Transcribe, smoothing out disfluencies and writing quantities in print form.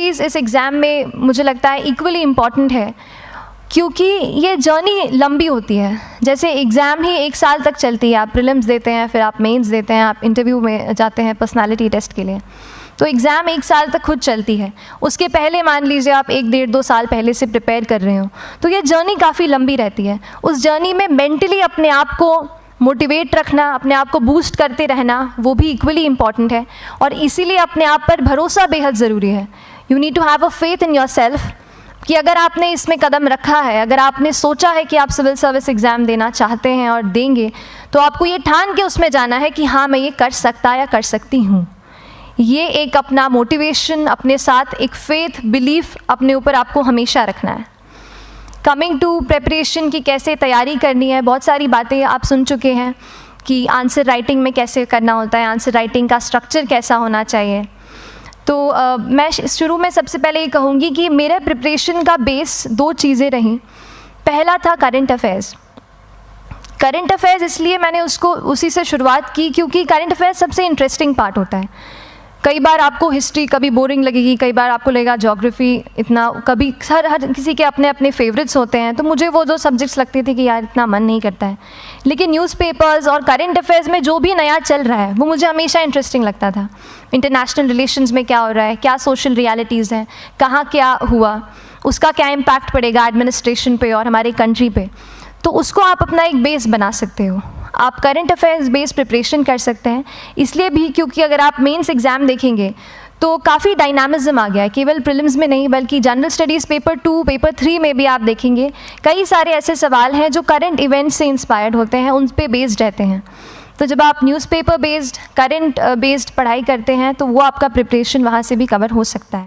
चीज़ इस एग्ज़ाम में मुझे लगता है इक्वली इम्पॉर्टेंट है, क्योंकि ये जर्नी लंबी होती है। जैसे एग्ज़ाम ही 1 साल तक चलती है, आप प्रीलिम्स देते हैं, फिर आप मेंस देते हैं, आप इंटरव्यू में जाते हैं पर्सनालिटी टेस्ट के लिए, तो एग्ज़ाम 1 साल तक खुद चलती है। उसके पहले मान लीजिए आप 1 डेढ़ 2 साल पहले से प्रिपेयर कर रहे हो, तो ये जर्नी काफ़ी लंबी रहती है। उस जर्नी में मेंटली अपने आप को मोटिवेट रखना, अपने आप को बूस्ट करते रहना, वो भी इक्वली इम्पॉर्टेंट है। और इसीलिए अपने आप पर भरोसा बेहद ज़रूरी है। You need to have a faith in yourself कि अगर आपने इसमें कदम रखा है, अगर आपने सोचा है कि आप सिविल सर्विस एग्ज़ाम देना चाहते हैं और देंगे, तो आपको ये ठान के उसमें जाना है कि हाँ, मैं ये कर सकता या कर सकती हूँ। ये एक अपना मोटिवेशन, अपने साथ एक फेथ, बिलीफ अपने ऊपर आपको हमेशा रखना है। कमिंग टू प्रेपरेशन की कैसे तैयारी करनी है, बहुत सारी बातें आप सुन चुके हैं कि आंसर राइटिंग में कैसे करना होता है, आंसर राइटिंग का स्ट्रक्चर कैसा होना चाहिए। तो मैं शुरू में सबसे पहले ये कहूँगी कि मेरे प्रिपरेशन का बेस 2 चीज़ें रहीं। पहला था करंट अफेयर्स। करंट अफेयर्स इसलिए मैंने उसको उसी से शुरुआत की क्योंकि करंट अफेयर्स सबसे इंटरेस्टिंग पार्ट होता है। कई बार आपको हिस्ट्री कभी बोरिंग लगेगी, कई बार आपको लगेगा ज्योग्राफी इतना, कभी हर किसी के अपने अपने फेवरेट्स होते हैं। तो मुझे वो 2 सब्जेक्ट्स लगते थे कि यार इतना मन नहीं करता है, लेकिन न्यूज़पेपर्स और करंट अफेयर्स में जो भी नया चल रहा है वो मुझे हमेशा इंटरेस्टिंग लगता था। इंटरनेशनल रिलेशंस में क्या हो रहा है, क्या सोशल रियलिटीज़ हैं, कहाँ क्या हुआ, उसका क्या इम्पैक्ट पड़ेगा एडमिनिस्ट्रेशन पे और हमारे कंट्री पे, तो उसको आप अपना एक बेस बना सकते हो। आप करंट अफेयर्स बेस्ड प्रिपरेशन कर सकते हैं, इसलिए भी क्योंकि अगर आप मेंस एग्ज़ाम देखेंगे तो काफ़ी डायनामिज्म आ गया है, केवल प्रीलिम्स में नहीं बल्कि जनरल स्टडीज़ पेपर 2, पेपर 3 में भी आप देखेंगे कई सारे ऐसे सवाल हैं जो करंट इवेंट्स से इंस्पायर्ड होते हैं, उन पे बेस्ड रहते हैं। तो जब आप न्यूज़पेपर बेस्ड, करंट बेस्ड पढ़ाई करते हैं तो वो आपका प्रिपरेशन वहाँ से भी कवर हो सकता है।